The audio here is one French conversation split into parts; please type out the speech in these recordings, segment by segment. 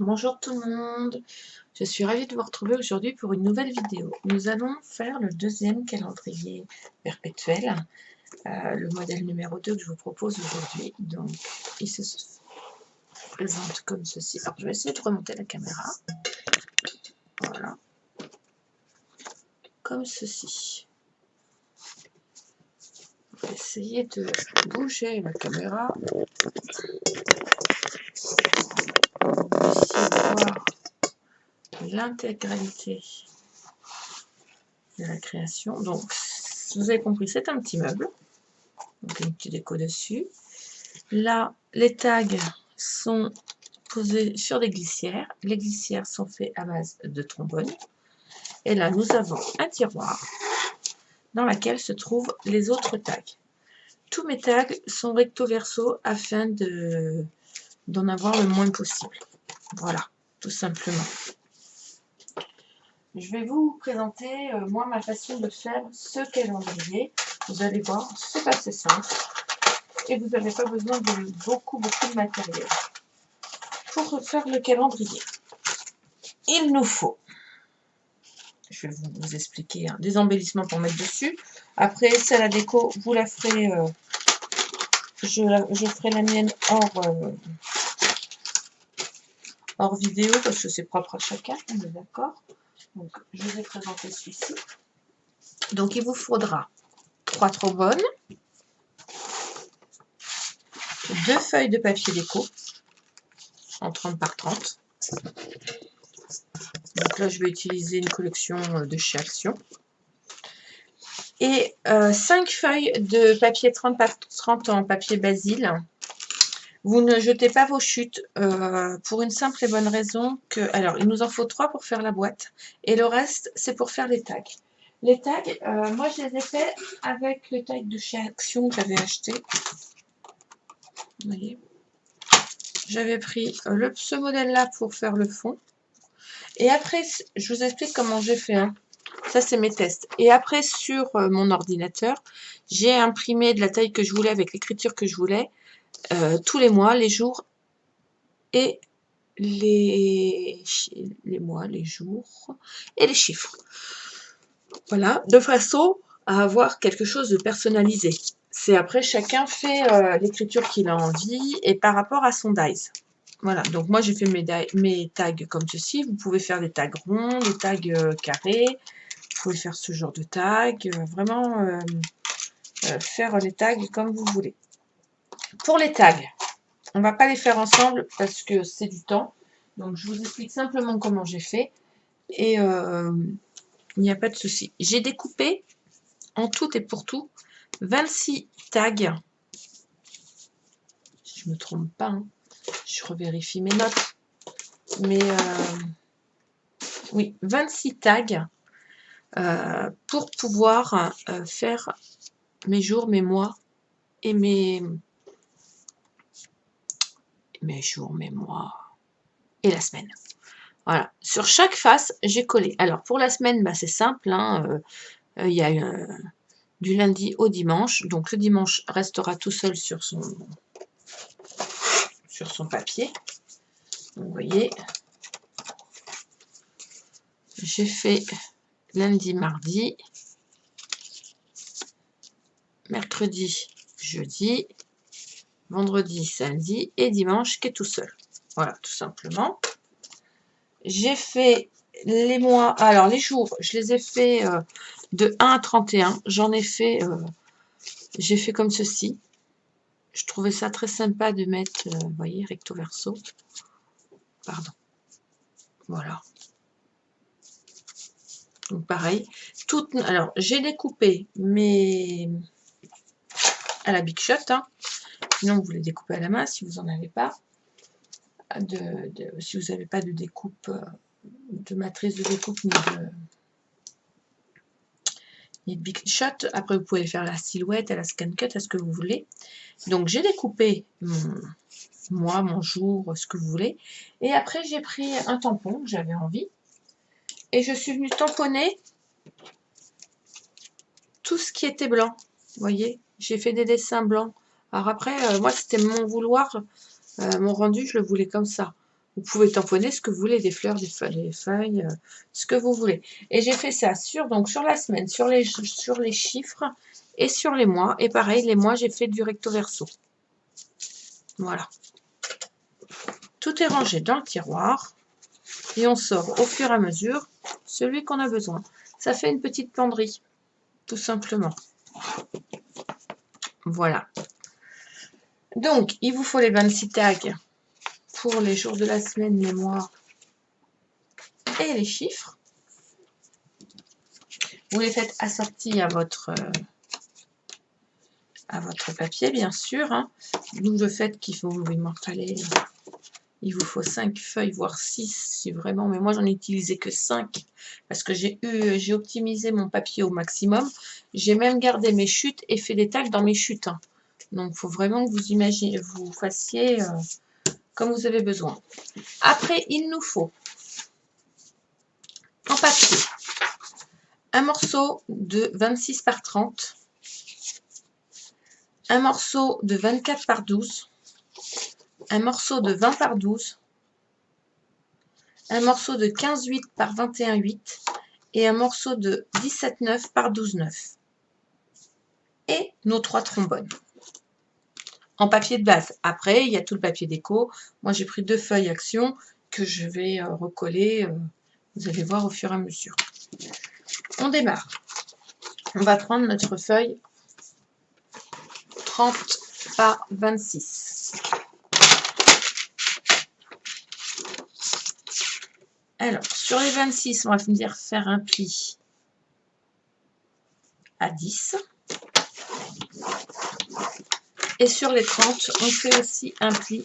Bonjour tout le monde, je suis ravie de vous retrouver aujourd'hui pour une nouvelle vidéo. Nous allons faire le deuxième calendrier perpétuel, le modèle numéro 2 que je vous propose aujourd'hui. Donc, il se présente comme ceci. Alors, je vais essayer de remonter la caméra. Voilà. Comme ceci. Je vais essayer de bouger la caméra. Essayer de voir l'intégralité de la création. Donc, vous avez compris, c'est un petit meuble. Donc, une petite déco dessus. Là, les tags sont posés sur des glissières. Les glissières sont faites à base de trombone. Et là, nous avons un tiroir dans lequel se trouvent les autres tags. Tous mes tags sont recto verso afin d'en avoir le moins possible. Voilà, tout simplement. Je vais vous présenter, moi, ma façon de faire ce calendrier. Vous allez voir, c'est assez simple. Et vous n'avez pas besoin de beaucoup de matériel. Pour faire le calendrier, il nous faut, je vais vous expliquer, des embellissements pour mettre dessus. Après, c'est la déco, vous la ferez, je ferai la mienne hors vidéo parce que c'est propre à chacun, on est d'accord. Donc, je vais présenter celui-ci. Donc, il vous faudra 3 trombones, 2 feuilles de papier déco en 30 par 30. Donc là, je vais utiliser une collection de chez Action. Et 5 feuilles de papier 30 par 30 en papier Basile. Vous ne jetez pas vos chutes pour une simple et bonne raison que... Alors, il nous en faut 3 pour faire la boîte. Et le reste, c'est pour faire les tags. Les tags, moi, je les ai faits avec le tag de chez Action que j'avais acheté. Vous voyez, j'avais pris ce modèle-là pour faire le fond. Et après, je vous explique comment j'ai fait. Ça, c'est mes tests. Et après, sur mon ordinateur, j'ai imprimé de la taille que je voulais avec l'écriture que je voulais, tous les mois, les jours et les mois, les jours et les chiffres. Voilà, de façon à avoir quelque chose de personnalisé. C'est après, chacun fait l'écriture qu'il a envie et par rapport à son dies. Voilà, donc moi j'ai fait mes tags comme ceci. Vous pouvez faire des tags ronds, des tags carrés. Vous pouvez faire ce genre de tag. Vraiment faire les tags comme vous voulez. Pour les tags, on ne va pas les faire ensemble parce que c'est du temps. Donc je vous explique simplement comment j'ai fait. Et il n'y a pas de souci. J'ai découpé en tout et pour tout 26 tags. Si je ne me trompe pas, je revérifie mes notes. Mais oui, 26 tags pour pouvoir faire mes jours, mes mois et mes jours, mes mois et la semaine. Voilà. Sur chaque face, j'ai collé. Alors, pour la semaine, bah, c'est simple. Il y a du lundi au dimanche. Donc, le dimanche restera tout seul sur son papier. Donc, vous voyez, j'ai fait lundi, mardi, mercredi, jeudi, vendredi, samedi et dimanche qui est tout seul. Voilà, tout simplement. J'ai fait les mois, alors les jours, je les ai fait de 1 à 31. J'en ai fait, j'ai fait comme ceci. Je trouvais ça très sympa de mettre, vous voyez, recto verso. Pardon. Voilà. Donc pareil. Alors, j'ai découpé mes... à la Big Shot. Sinon, vous les découpez à la main si vous n'en avez pas. Si vous n'avez pas de découpe, de matrice de découpe ni de Big Shot. Après, vous pouvez faire la silhouette, à la scan cut, à ce que vous voulez. Donc, j'ai découpé mon jour, ce que vous voulez. Et après, j'ai pris un tampon, j'avais envie. Et je suis venue tamponner tout ce qui était blanc. Vous voyez, j'ai fait des dessins blancs. Alors après, moi, c'était mon vouloir. Mon rendu, je le voulais comme ça. Vous pouvez tamponner ce que vous voulez, des fleurs, des feuilles, ce que vous voulez. Et j'ai fait ça donc sur la semaine, sur les chiffres et sur les mois. Et pareil, les mois, j'ai fait du recto verso. Voilà. Tout est rangé dans le tiroir. Et on sort au fur et à mesure celui qu'on a besoin. Ça fait une petite penderie, tout simplement. Voilà. Donc, il vous faut les 26 tags pour les jours de la semaine, les mois et les chiffres. Vous les faites assortir à votre papier, bien sûr. Hein. D'où le fait qu'il faut vous m'enfaller. Il vous faut 5 feuilles, voire 6 si vraiment. Mais moi, j'en ai utilisé que 5 parce que j'ai optimisé mon papier au maximum. J'ai même gardé mes chutes et fait des tags dans mes chutes. Hein. Donc, il faut vraiment que vous fassiez comme vous avez besoin. Après, il nous faut en papier un morceau de 26 par 30, un morceau de 24 par 12, un morceau de 20 par 12, un morceau de 15,8 par 21,8 et un morceau de 17,9 par 12,9. Et nos 3 trombones. En papier de base. Après, il y a tout le papier déco. Moi, j'ai pris 2 feuilles action que je vais recoller. Vous allez voir au fur et à mesure. On démarre. On va prendre notre feuille 30 par 26. Alors, sur les 26, on va venir faire un pli à 10. Et sur les 30, on fait aussi un pli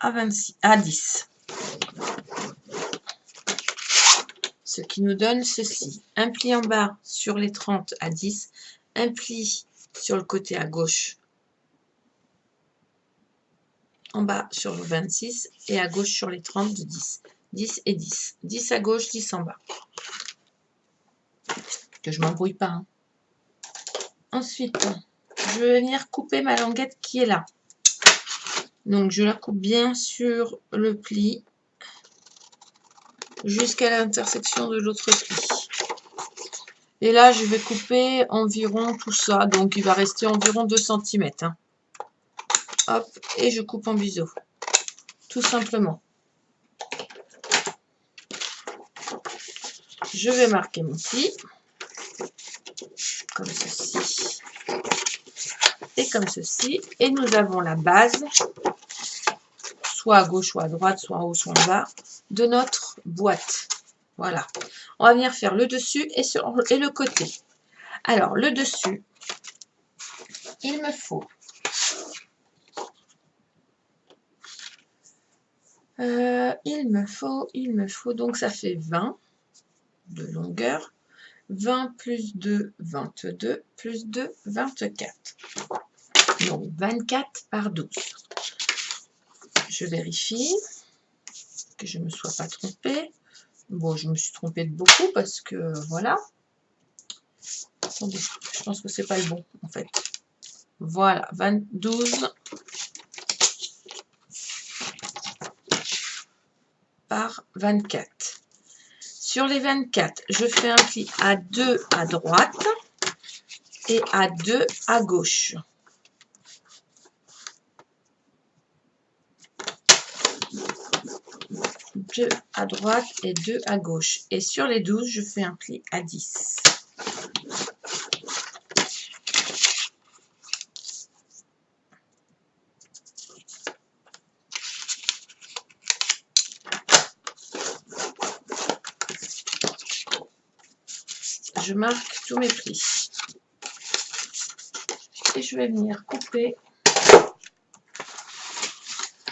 à 10. Ce qui nous donne ceci. Un pli en bas sur les 30 à 10. Un pli sur le côté à gauche en bas sur le 26 et à gauche sur les 30 de 10. 10 et 10. 10 à gauche, 10 en bas. Que je m'embrouille pas. Hein. Ensuite, je vais venir couper ma languette qui est là. Donc, je la coupe bien sur le pli jusqu'à l'intersection de l'autre pli. Et là, je vais couper environ tout ça. Donc, il va rester environ 2 cm. Hein. Hop, et je coupe en biseau. Tout simplement. Je vais marquer mon pli. Comme ceci. Et comme ceci. Et nous avons la base, soit à gauche, soit à droite, soit en haut, soit en bas, de notre boîte. Voilà. On va venir faire le dessus et le côté. Alors, le dessus, il me faut donc ça fait 20 de longueur, 20 plus 2, 22, plus 2, 24. Donc 24 par 12. Je vérifie que je ne me sois pas trompée. Bon, je me suis trompée de beaucoup parce que voilà. Attendez, je pense que c'est pas le bon en fait. Voilà, 12 par 24. Sur les 24, je fais un pli à 2 à droite et à 2 à gauche. Deux à droite et 2 à gauche. Et sur les 12, je fais un pli à 10. Je marque tous mes plis. Et je vais venir couper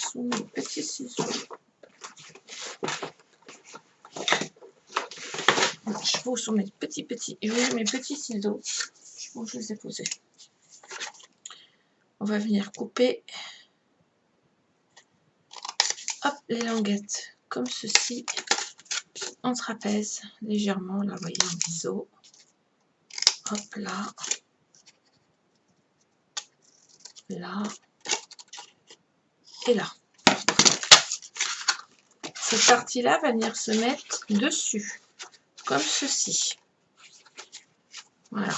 sous mes petits ciseaux. Je pose sur mes petits ciseaux. Où je les ai posés. On va venir couper hop, les languettes comme ceci en trapèze légèrement. Là, vous voyez, en biseau. Hop là. Là. Et là. cette partie-là va venir se mettre dessus, comme ceci. Voilà.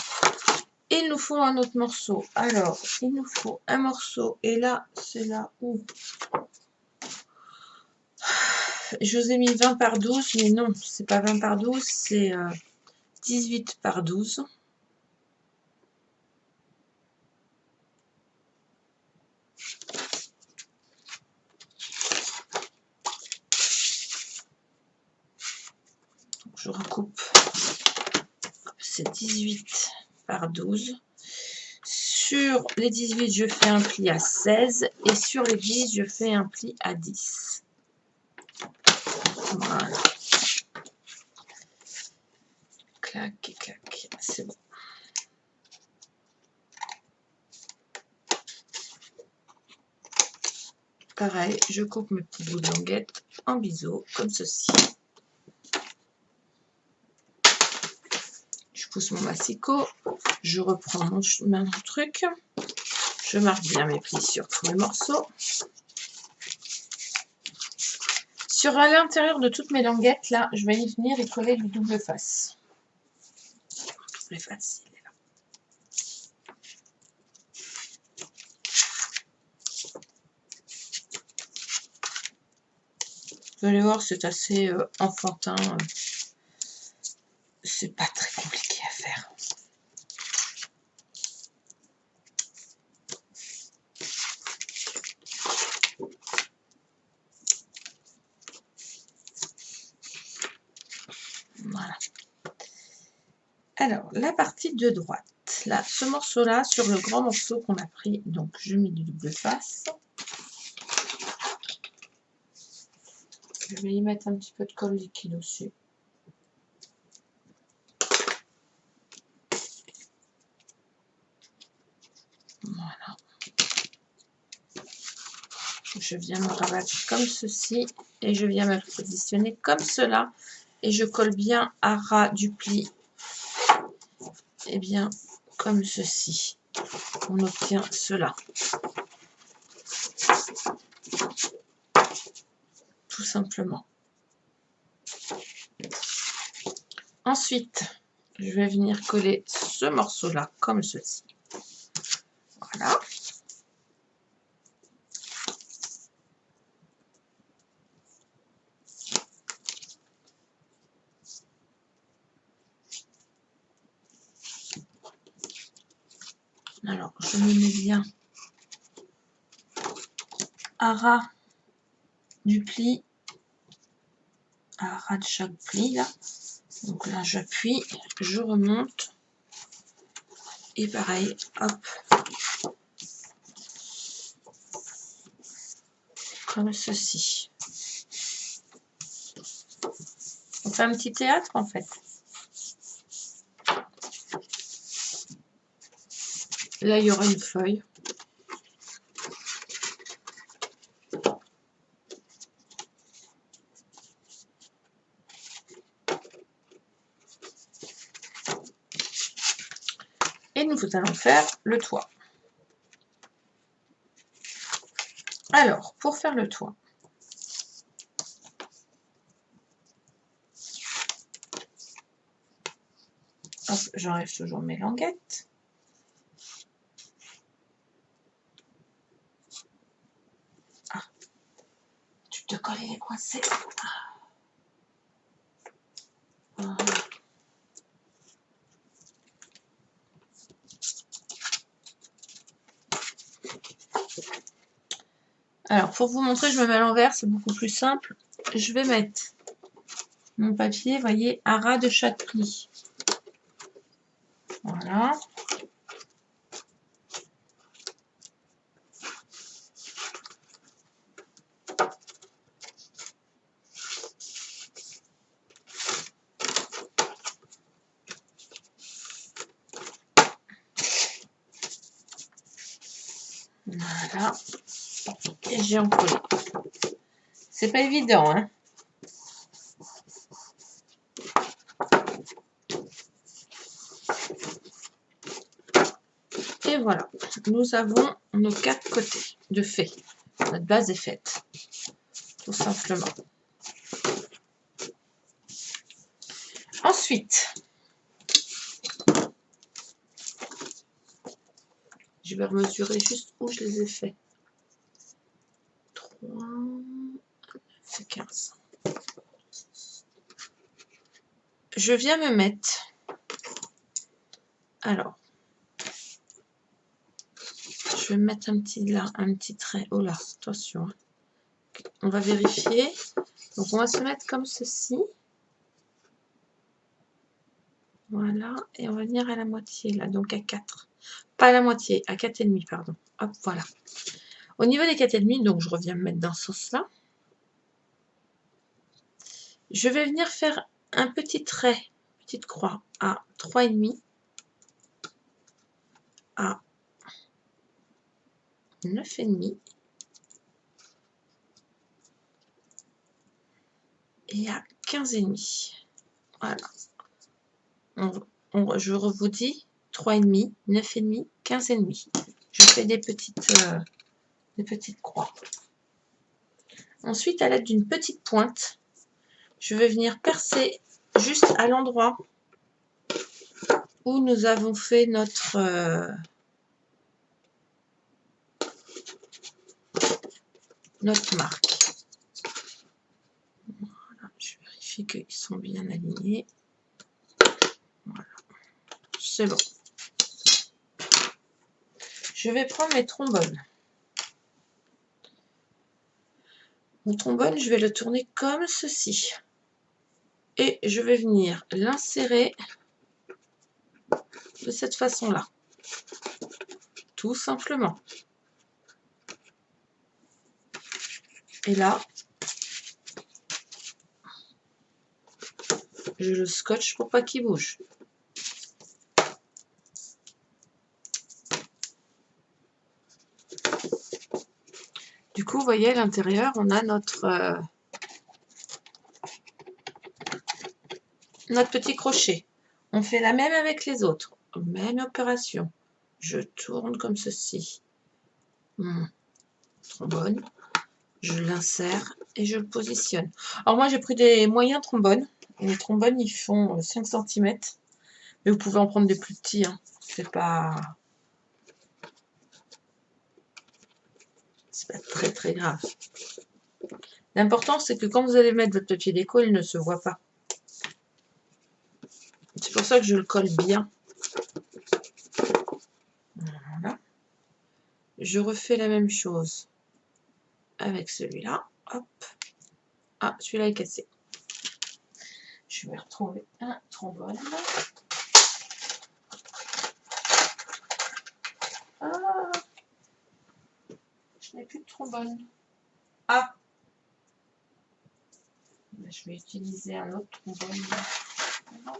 Et il nous faut un autre morceau. Alors, il nous faut un morceau. Et là, c'est là où je vous ai mis 20 par 12, mais non, c'est pas 20 par 12, c'est 18 par 12. Je recoupe. C'est 18 par 12. Sur les 18, je fais un pli à 16. Et sur les 10, je fais un pli à 10. Voilà. Clac et clac. C'est bon. Pareil, je coupe mes petits bouts de languette en biseau, comme ceci. Je pousse mon massicot. Je reprends mon truc. Je marque bien mes plis sur tous les morceaux. Sur l'intérieur de toutes mes languettes, là, je vais y venir et coller du double face. C'est facile. Là. Vous allez voir, c'est assez enfantin. C'est pas très compliqué à faire. Voilà. Alors, la partie de droite. Là, ce morceau-là, sur le grand morceau qu'on a pris, donc je mets du double face. Je vais y mettre un petit peu de colle liquide aussi. Voilà. Je viens me rabattre comme ceci et je viens me positionner comme cela et je colle bien à ras du pli. Et bien comme ceci. On obtient cela. Tout simplement. Ensuite, je vais venir coller ce morceau-là comme ceci. Voilà. Alors, je me mets bien à ras du pli, à ras de chaque pli là. Donc là, j'appuie, je remonte et pareil, hop, comme ceci. On fait un petit théâtre en fait. Là, il y aura une feuille. Et nous allons faire le toit. Alors, pour faire le toit, j'enlève toujours mes languettes. Ah, tu te colles les coincés. Voilà. Alors, pour vous montrer, je me mets à l'envers, c'est beaucoup plus simple. Je vais mettre mon papier, vous voyez, à ras de chaque pli. Voilà. Voilà. Et j'ai encollé. C'est pas évident, hein. Et voilà, nous avons nos 4 côtés de fait. Notre base est faite, tout simplement. Ensuite, je vais remesurer juste où je les ai faits. 3, c'est 15. Je viens me mettre, alors, je vais mettre un petit là, un petit trait. Oh là, attention. On va vérifier. Donc, on va se mettre comme ceci. Voilà. Et on va venir à la moitié, là. Donc, à 4. Pas à la moitié, à 4,5, pardon. Hop, voilà. Au niveau des 4,5, donc, je reviens me mettre dans ce sens-là. Je vais venir faire un petit trait, petite croix, à 3,5, à 9,5 et à 15,5. Voilà. Je vous dis 3,5, 9,5, 15,5. Je fais des petites croix. Ensuite, à l'aide d'une petite pointe, je vais venir percer juste à l'endroit où nous avons fait notre marque. Voilà, je vérifie qu'ils sont bien alignés. Voilà, c'est bon. Je vais prendre mes trombones. Mon trombone, je vais le tourner comme ceci. Et je vais venir l'insérer de cette façon-là. Tout simplement. Et là, je le scotche pour pas qu'il bouge. Du coup, vous voyez, à l'intérieur, on a notre petit crochet. On fait la même avec les autres. Même opération. Je tourne comme ceci. Mon trombone. Je l'insère et je le positionne. Alors moi, j'ai pris des moyens trombones. Les trombones, ils font 5 cm. Mais vous pouvez en prendre des plus petits. Hein. C'est pas très très grave. L'important, c'est que quand vous allez mettre votre papier déco, il ne se voit pas. C'est pour ça que je le colle bien. Voilà. Je refais la même chose avec celui-là. Hop. Ah, celui-là est cassé. Je vais retrouver un trombone. Ah, je n'ai plus de trombone. Ah, je vais utiliser un autre trombone. Non.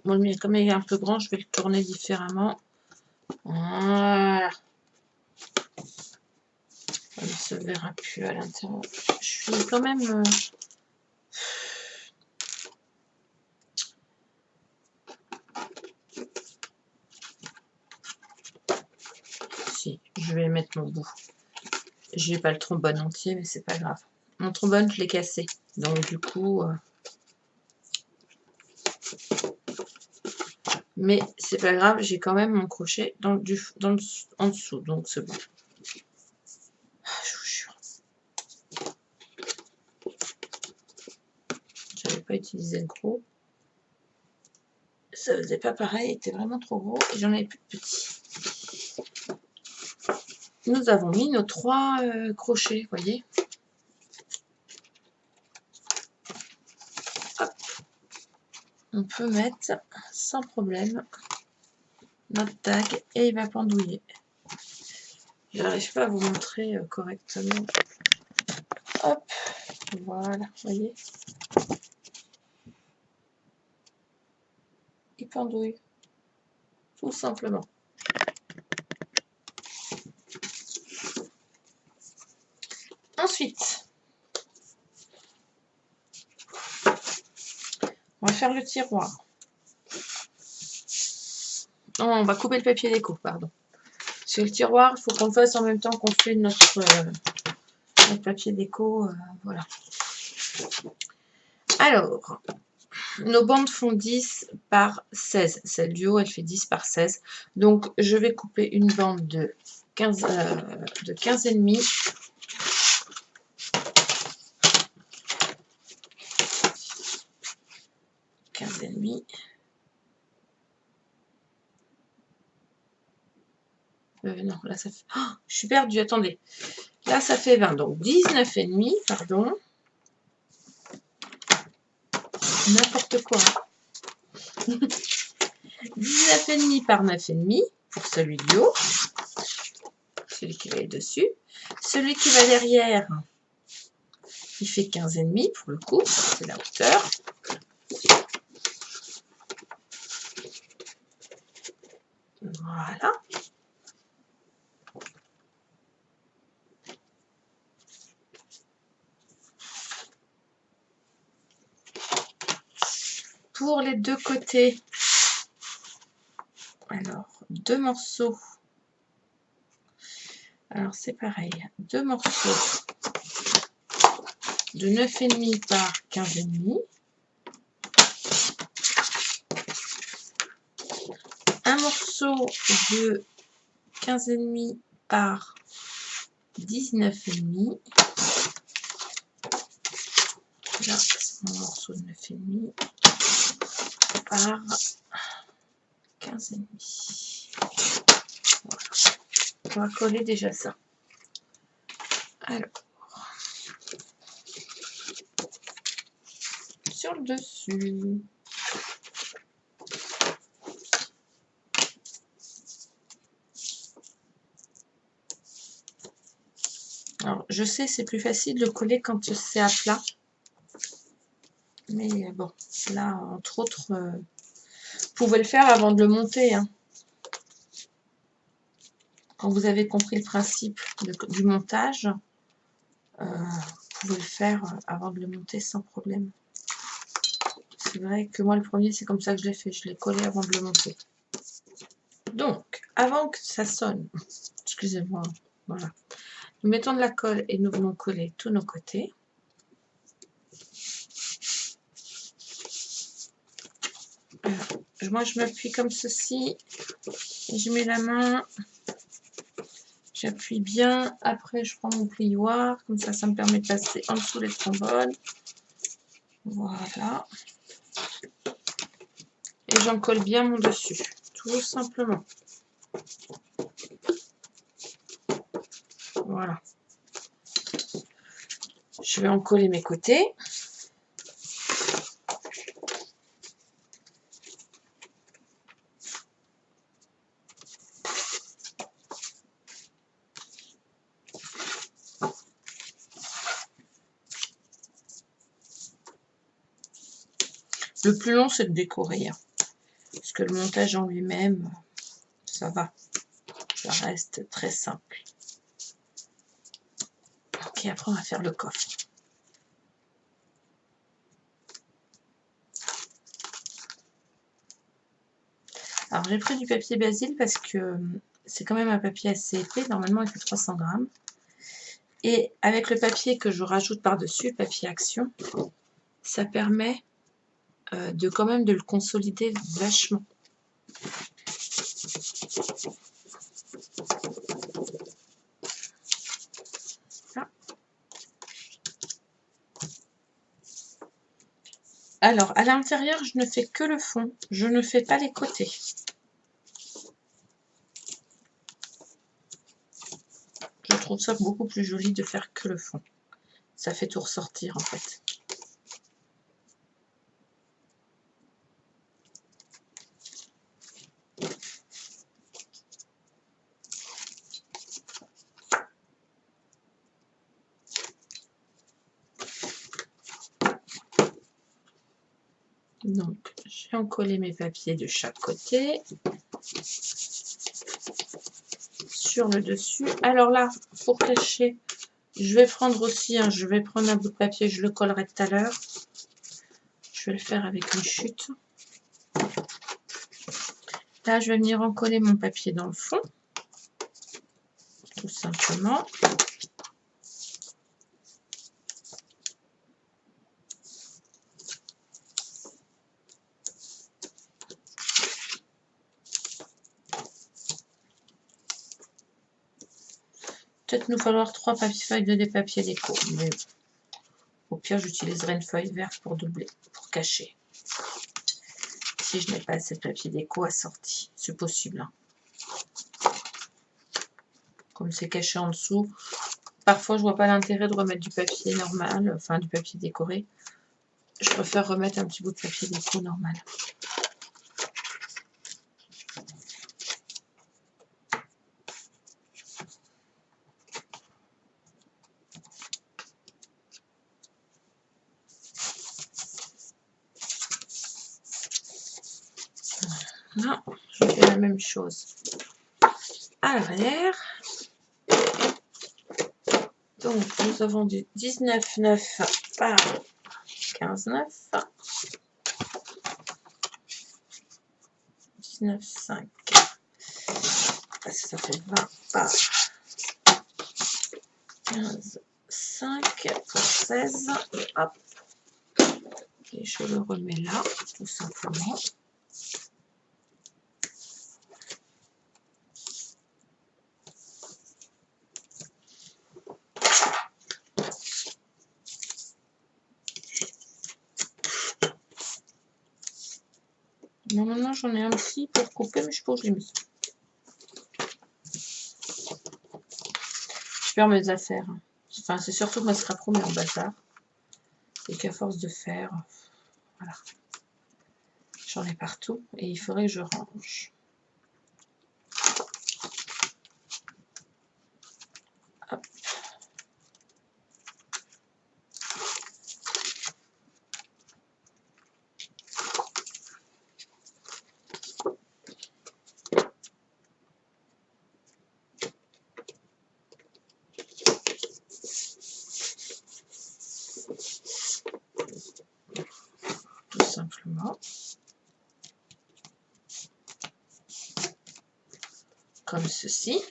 Bon, le mien, comme il est un peu grand, je vais le tourner différemment. Voilà. Ça ne se verra plus à l'intérieur. Je suis quand même... Si, je vais mettre mon bout. Je n'ai pas le trombone entier, mais c'est pas grave. Mon trombone, je l'ai cassé. Donc du coup... Mais c'est pas grave, j'ai quand même mon crochet en dessous, donc c'est bon. Je vous jure. J'avais pas utilisé le gros. Ça faisait pas pareil, il était vraiment trop gros et j'en avais plus de petits. Nous avons mis nos 3 crochets, vous voyez. Hop. On peut mettre sans problème notre tag et il va pendouiller. Je n'arrive pas à vous montrer correctement. Hop, voilà, vous voyez. Il pendouille, tout simplement. Ensuite, faire le tiroir. Non, on va couper le papier déco, pardon. Sur le tiroir, il faut qu'on le fasse en même temps qu'on fait notre papier déco. Voilà. Alors, nos bandes font 10 par 16. Celle du haut, elle fait 10 par 16. Donc, je vais couper une bande de 15 et demi. Non, là ça fait... Oh, je suis perdue, attendez. Là ça fait 20, donc 19 et demi, pardon. N'importe quoi. 19 et demi par 9 et demi pour celui du haut. Celui qui va être dessus. Celui qui va derrière, il fait 15 et demi pour le coup, c'est la hauteur. Voilà. Pour les deux côtés, alors, deux morceaux. Alors, c'est pareil. Deux morceaux de 9,5 par 15,5. Un morceau de 15,5 par 19,5. Là, c'est mon morceau de 9,5 par 15,5. Voilà. On va coller déjà ça. Alors, sur le dessus. Alors, je sais, c'est plus facile de coller quand c'est à plat. Mais bon, là, entre autres, vous pouvez le faire avant de le monter. Hein. Quand vous avez compris le principe du montage, vous pouvez le faire avant de le monter sans problème. C'est vrai que moi, le premier, c'est comme ça que je l'ai fait. Je l'ai collé avant de le monter. Donc, avant que ça sonne, excusez-moi, voilà. Nous mettons de la colle et nous venons coller tous nos côtés. Alors, moi, je m'appuie comme ceci. Et je mets la main. J'appuie bien. Après, je prends mon plioir. Comme ça me permet de passer en dessous les trombones. Voilà. Et j'en colle bien mon dessus. Tout simplement. Voilà. Je vais en coller mes côtés. Le plus long, c'est de décorer. Hein. Parce que le montage en lui-même, ça va. Ça reste très simple. Ok, après, on va faire le coffre. Alors, j'ai pris du papier Basile parce que c'est quand même un papier assez épais. Normalement, il fait 300 grammes. Et avec le papier que je rajoute par-dessus, le papier Action, ça permet de quand même de le consolider vachement. Là. Alors, à l'intérieur, je ne fais que le fond. Je ne fais pas les côtés. Je trouve ça beaucoup plus joli de faire que le fond. Ça fait tout ressortir en fait. Donc, j'ai encollé mes papiers de chaque côté. Sur le dessus. Alors là, pour cacher, je vais prendre aussi, je vais prendre un bout de papier, je le collerai tout à l'heure. Je Je vais le faire avec une chute. Là, je vais venir encoller mon papier dans le fond, tout simplement. Peut-être nous falloir 3 feuilles de papier déco, mais au pire, j'utiliserai une feuille verte pour doubler, pour cacher. Si je n'ai pas assez de papier déco assorti, c'est possible. Hein. Comme c'est caché en dessous, parfois je vois pas l'intérêt de remettre du papier normal, enfin du papier décoré. Je préfère remettre un petit bout de papier déco normal. Là, je fais la même chose à l'arrière. Donc, nous avons du 19,9 par 15,9. 19,5. Ça fait 20 par 15,5 pour 16. Hop. Et je le remets là, tout simplement. Normalement, j'en ai un petit pour couper, mais je pense que je l'ai mis. Je perds mes affaires. Enfin, c'est surtout que ma scrap room est en bazar. Et qu'à force de faire, voilà. J'en ai partout et il faudrait que je range. Hop. Tout simplement. Comme ceci.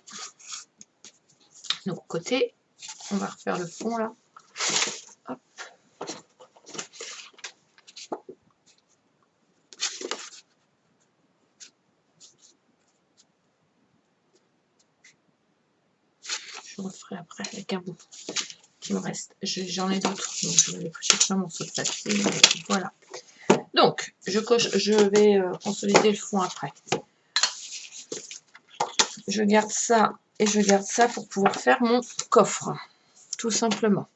Donc côté, on va refaire le fond là. Hop. Je referai après avec un bout qui me reste. J'en ai d'autres, donc je vais chercher un morceau de papier. Voilà. Donc, je vais consolider le fond après. Je garde ça et je garde ça pour pouvoir faire mon coffre, tout simplement.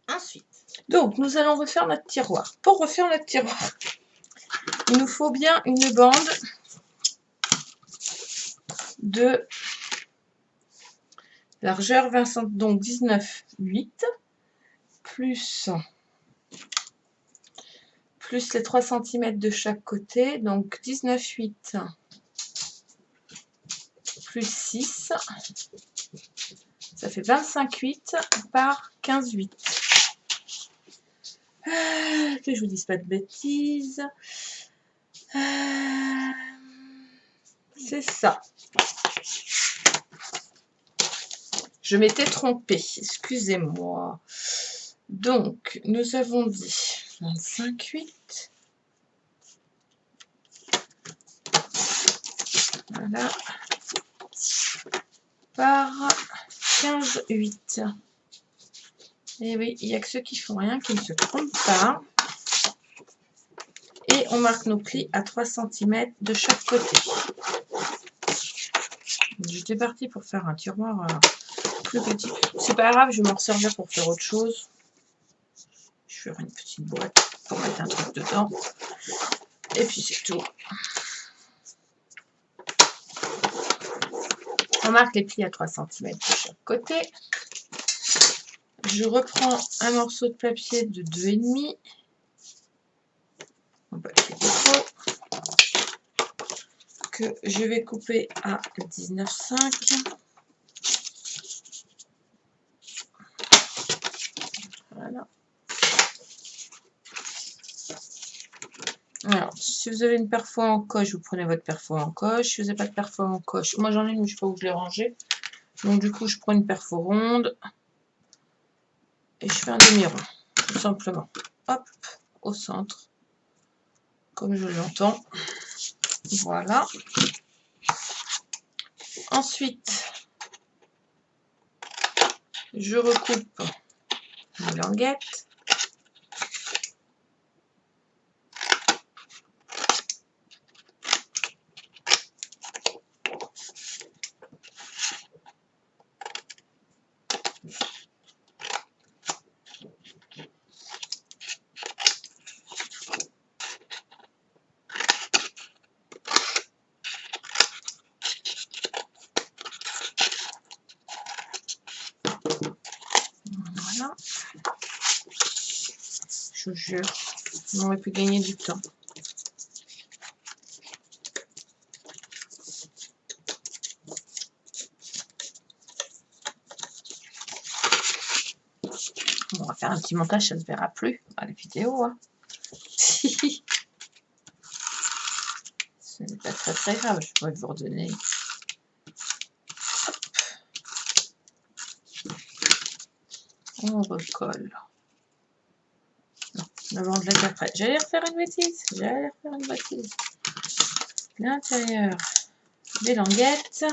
Ensuite, donc nous allons refaire notre tiroir. Pour refaire notre tiroir, il nous faut bien une bande de largeur 20 cm, donc 19,8 plus les 3 cm de chaque côté, donc 19,8 plus 6, ça fait 25,8 par 15,8. Que je vous dise pas de bêtises. C'est ça. Je m'étais trompée, excusez-moi. Donc, nous avons dit 25,8. Voilà. Par 15,8. Et oui, il n'y a que ceux qui font rien qui ne se trompent pas. Et on marque nos plis à 3 cm de chaque côté. J'étais partie pour faire un tiroir plus petit. C'est pas grave, je vais m'en resservir pour faire autre chose. Je ferai une petite boîte pour mettre un truc dedans. Et puis c'est tout. On marque les plis à 3 cm de chaque côté. Je reprends un morceau de papier de 2,5. Mon papier déco. Que je vais couper à 19,5. Voilà. Si vous avez une perfo en coche, vous prenez votre perfo en coche. Si vous n'avez pas de perfo en coche, moi j'en ai une, mais je sais pas où je l'ai rangée. Donc du coup, je prends une perfo ronde et je fais un demi-rond, tout simplement. Hop, au centre, comme je l'entends. Voilà. Ensuite, je recoupe mes languettes. Voilà. Je vous jure, on aurait pu gagner du temps. On va faire un petit montage, ça ne se verra plus à la vidéo. Hein. Ce n'est pas très grave, je pourrais vous redonner. On recolle. Non, avant de la faire prête. J'allais refaire une bêtise. L'intérieur des languettes.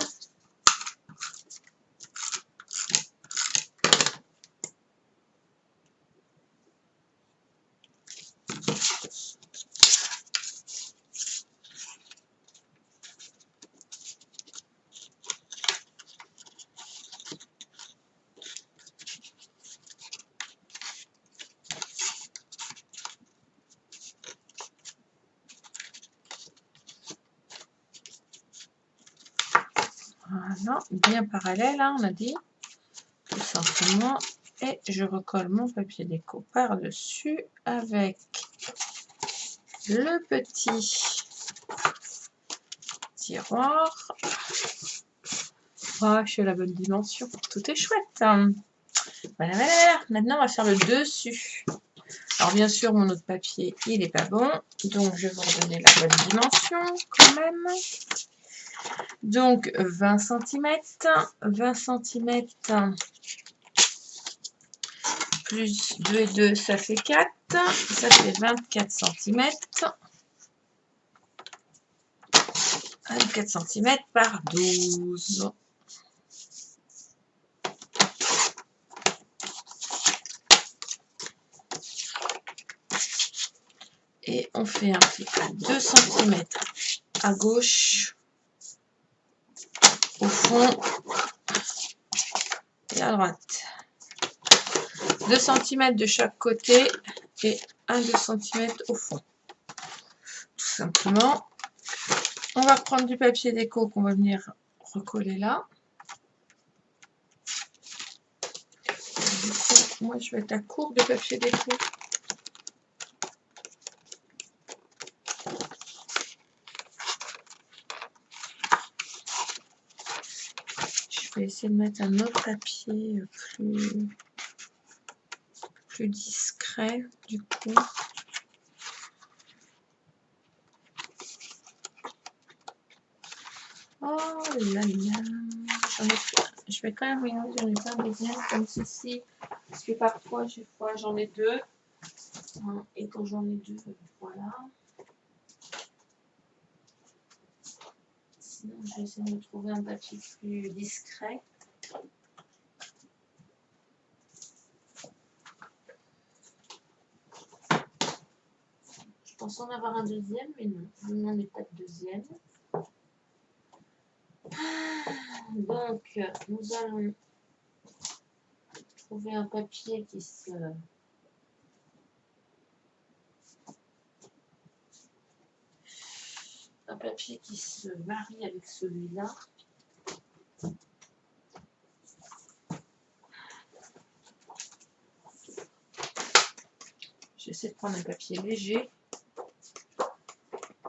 Voilà, bien parallèle, hein, on a dit, tout simplement. Et je recolle mon papier déco par-dessus avec le petit tiroir. Oh, je suis à la bonne dimension, tout est chouette. Voilà, voilà. Maintenant, on va faire le dessus. Alors, bien sûr, mon autre papier, il n'est pas bon. Donc, je vais vous redonner la bonne dimension quand même. Donc, 20 cm. 20 cm plus 2 et 2, ça fait 4. Ça fait 24 cm. 24 cm par 12. Et on fait un pli à 2 cm à gauche, au fond et à droite. 2 cm de chaque côté et 2 cm au fond. Tout simplement. On va prendre du papier déco qu'on va venir recoller là. Du coup, moi je vais être à court de papier déco. Je vais essayer de mettre un autre papier plus discret du coup. Oh là là, je vais quand même regarder, j'en ai pas un deuxième comme ceci, parce que parfois j'en ai deux, et quand j'en ai deux, voilà. Sinon, je vais essayer de trouver un papier plus discret. Je pense en avoir un deuxième, mais non, je n'en ai pas de deuxième. Donc, nous allons trouver un papier qui se... Un papier qui se marie avec celui-là. J'essaie de prendre un papier léger,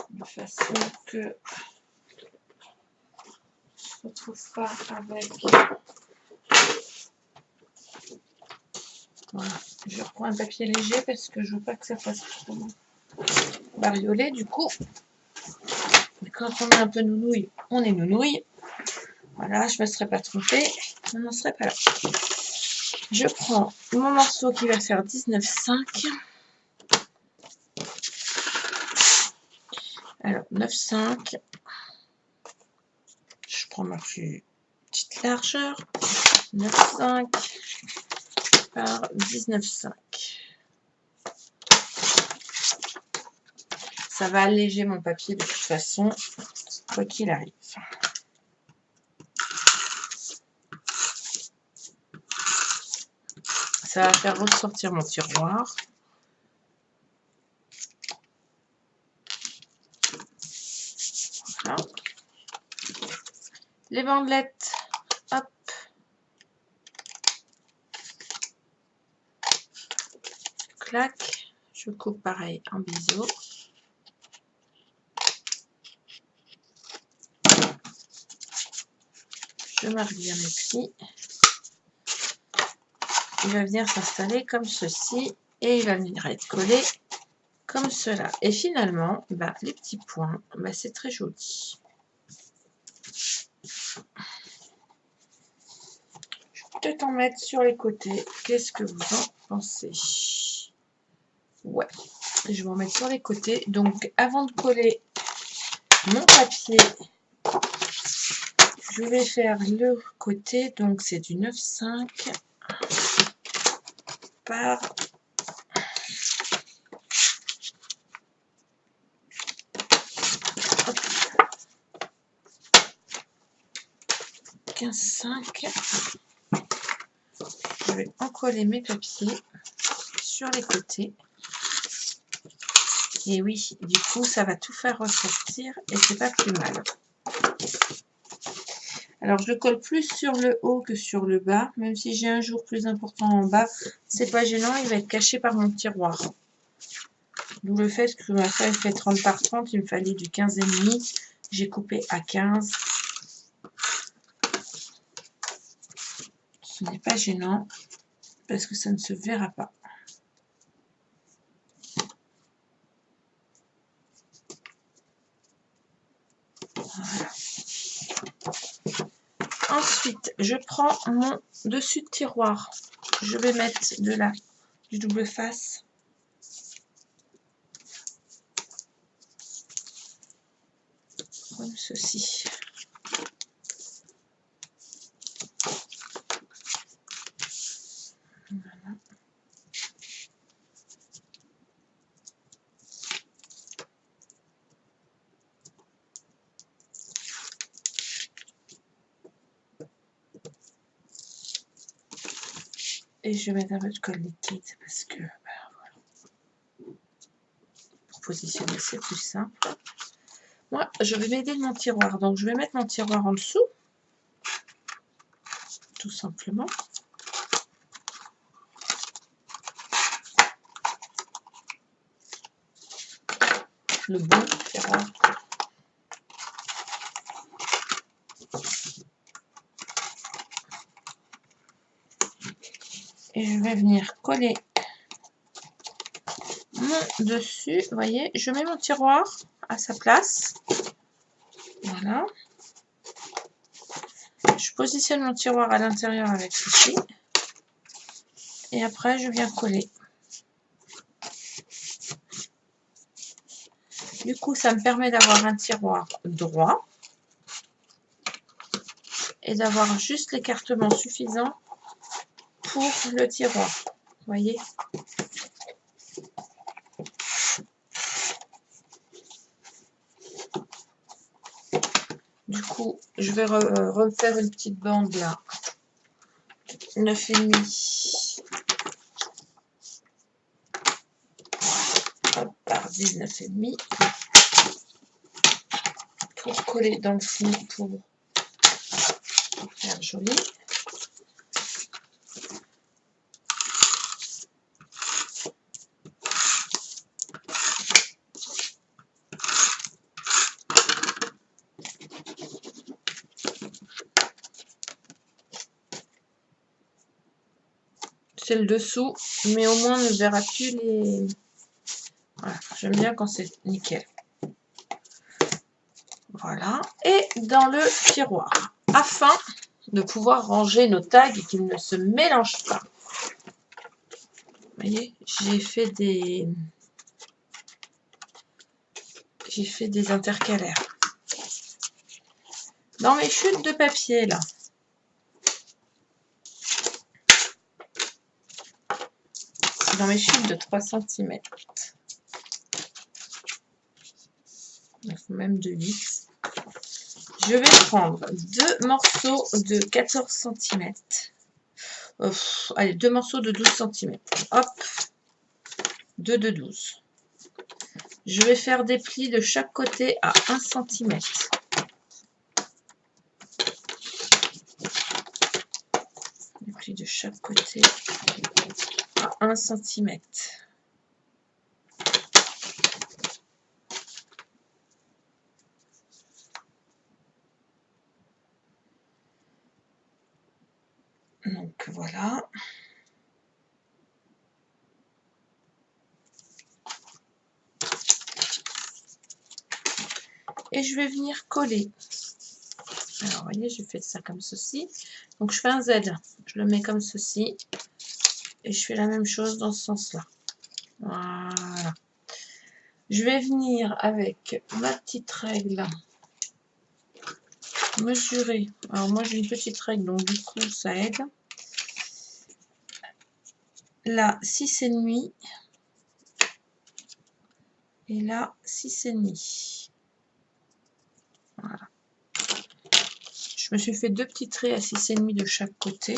de façon que je ne retrouve pas avec... Voilà, je reprends un papier léger parce que je ne veux pas que ça fasse trop long. bariolé du coup. Mais quand on est un peu nounouille, on est nounouille. Voilà, je ne me serais pas trompée, on n'en serait pas là. Je prends mon morceau qui va faire 19,5. Alors, 9,5. Je prends ma plus petite largeur. 9,5 par 19,5. Ça va alléger mon papier de toute façon, quoi qu'il arrive. Ça va faire ressortir mon tiroir. Voilà. Les bandelettes, hop. Clac. Je coupe pareil en biseau. Je marque bien mes plis. Il va venir s'installer comme ceci et il va venir être collé comme cela. Et finalement, bah, les petits points, bah, c'est très joli. Je vais peut-être en mettre sur les côtés. Qu'est-ce que vous en pensez? Ouais, je vais en mettre sur les côtés. Donc, avant de coller mon papier, je vais faire le côté. Donc, c'est du 9,5 par 15,5. Je vais en coller mes papiers sur les côtés. Et oui, du coup, ça va tout faire ressortir et c'est pas plus mal. Alors, je le colle plus sur le haut que sur le bas. Même si j'ai un jour plus important en bas, c'est pas gênant, il va être caché par mon tiroir. D'où le fait que ma feuille fait 30 par 30, il me fallait du 15,5. J'ai coupé à 15. Ce n'est pas gênant parce que ça ne se verra pas. Voilà. Ensuite, je prends mon dessus de tiroir. Je vais mettre du double face. Comme ceci. Voilà. Et je vais mettre un peu de colle liquide parce que voilà. Pour positionner, c'est plus simple. Moi, je vais m'aider de mon tiroir. Donc, je vais mettre mon tiroir en dessous. Tout simplement. Le bon tiroir. Et je vais venir coller mon dessus. Vous voyez, je mets mon tiroir à sa place. Voilà. Je positionne mon tiroir à l'intérieur avec ceci. Et après, je viens coller. Du coup, ça me permet d'avoir un tiroir droit. Et d'avoir juste l'écartement suffisant pour le tiroir. Vous voyez? Du coup, je vais refaire une petite bande là. 9,5 par 19,5 pour coller dans le fond pour faire joli. C'est le dessous, mais au moins on ne verra plus les... Voilà, J'aime bien quand c'est nickel. Voilà. Et dans le tiroir, afin de pouvoir ranger nos tags et qu'ils ne se mélangent pas. Vous voyez, j'ai fait des intercalaires. Dans mes chutes de papier, là, c'est dans mes chutes de 3 cm. Même de 8. Je vais prendre 2 morceaux de 14 cm. Allez, 2 morceaux de 12 cm. Hop, 2 de 12. Je vais faire des plis de chaque côté à 1 cm. Des plis de chaque côté à 1 cm. Donc voilà. Et je vais venir coller. Alors, vous voyez, j'ai fait ça comme ceci. Donc, je fais un Z. Je le mets comme ceci. Et je fais la même chose dans ce sens-là. Voilà. Je vais venir avec ma petite règle mesurer. Alors, moi, j'ai une petite règle, donc du coup, ça aide. Là, 6,5. Et là, 6,5. Voilà. Je me suis fait 2 petits traits à 6,5 de chaque côté.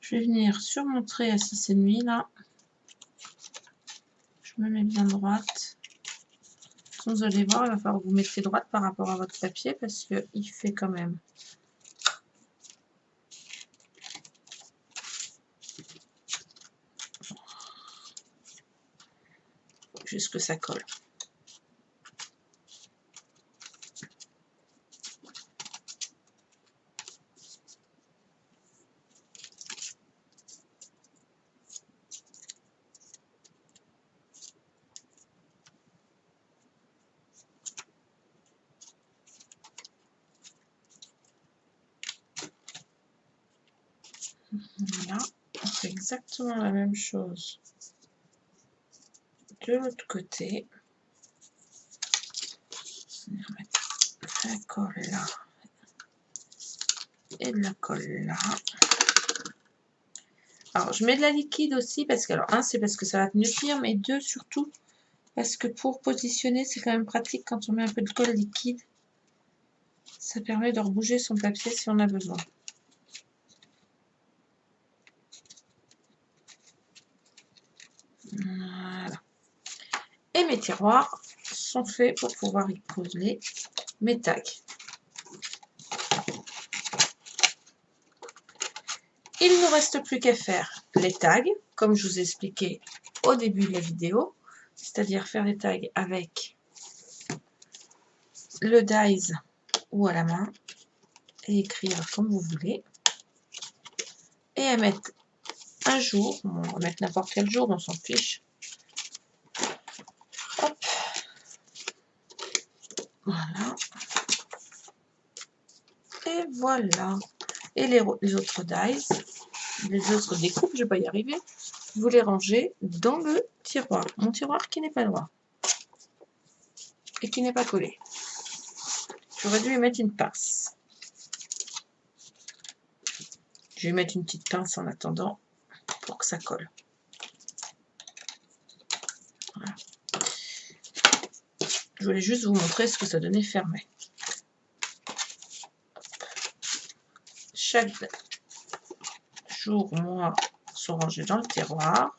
Je vais venir sur mon trait à 6,5 là. Je me mets bien droite. Vous allez voir, il va falloir que vous mettiez droite par rapport à votre papier parce qu'il fait quand même. Juste que ça colle. Voilà, on fait exactement la même chose de l'autre côté. On va mettre la colle là et de la colle là. Alors, je mets de la liquide aussi parce que, alors, un, c'est parce que ça va tenir, mais deux, surtout, parce que pour positionner, c'est quand même pratique quand on met un peu de colle liquide. Ça permet de rebouger son papier si on a besoin. Voilà. Et mes tiroirs sont faits pour pouvoir y poser mes tags. Il ne nous reste plus qu'à faire les tags, comme je vous ai expliqué au début de la vidéo, c'est-à-dire faire les tags avec le dies ou à la main, et écrire comme vous voulez, et à mettre un jour, on va mettre n'importe quel jour, on s'en fiche. Hop. Voilà. Et voilà. Et les autres dies, les autres découpes, je ne vais pas y arriver, vous les rangez dans le tiroir. Mon tiroir qui n'est pas loin. Et qui n'est pas collé. J'aurais dû y mettre une pince. Je vais mettre une petite pince en attendant pour que ça colle. Voilà. Je voulais juste vous montrer ce que ça donnait fermé. Chaque jour, mois sont rangés dans le tiroir.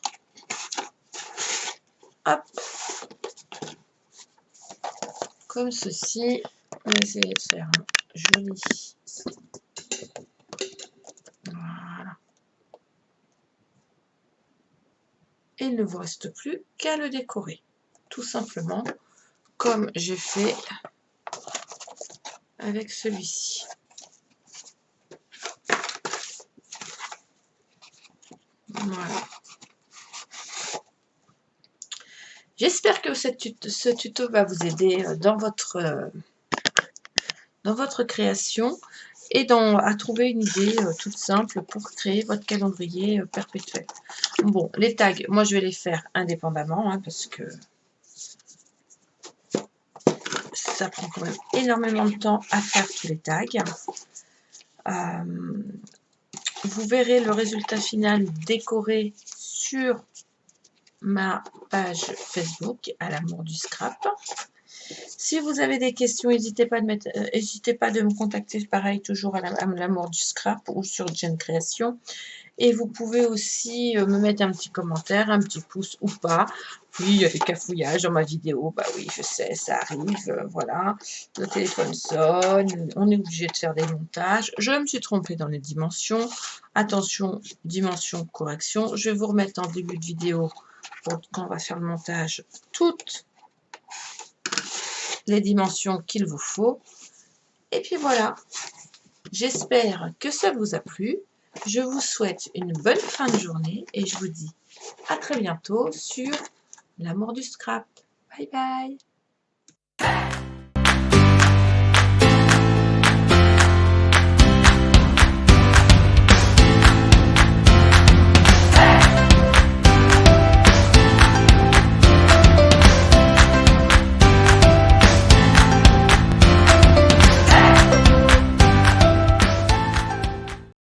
Hop. Comme ceci. On va essayer de faire un joli. Voilà. Et il ne vous reste plus qu'à le décorer. Tout simplement, comme j'ai fait avec celui-ci. Voilà. J'espère que ce tuto va vous aider dans votre création et à trouver une idée toute simple pour créer votre calendrier perpétuel. Bon, les tags, moi je vais les faire indépendamment hein, parce que ça prend quand même énormément de temps à faire tous les tags. Vous verrez le résultat final décoré sur ma page Facebook à l'amour du scrap. Si vous avez des questions, n'hésitez pas, de me contacter pareil toujours à l'amour du scrap ou sur Jen Création. Et vous pouvez aussi me mettre un petit commentaire, un petit pouce ou pas. Oui, il y a des cafouillages dans ma vidéo. Bah oui, je sais, ça arrive. Voilà. Le téléphone sonne. On est obligé de faire des montages. Je me suis trompée dans les dimensions. Attention, dimension, correction. Je vais vous remettre en début de vidéo, quand on va faire le montage, toutes les dimensions qu'il vous faut. Et puis voilà. J'espère que ça vous a plu. Je vous souhaite une bonne fin de journée et je vous dis à très bientôt sur l'amour du scrap. Bye bye.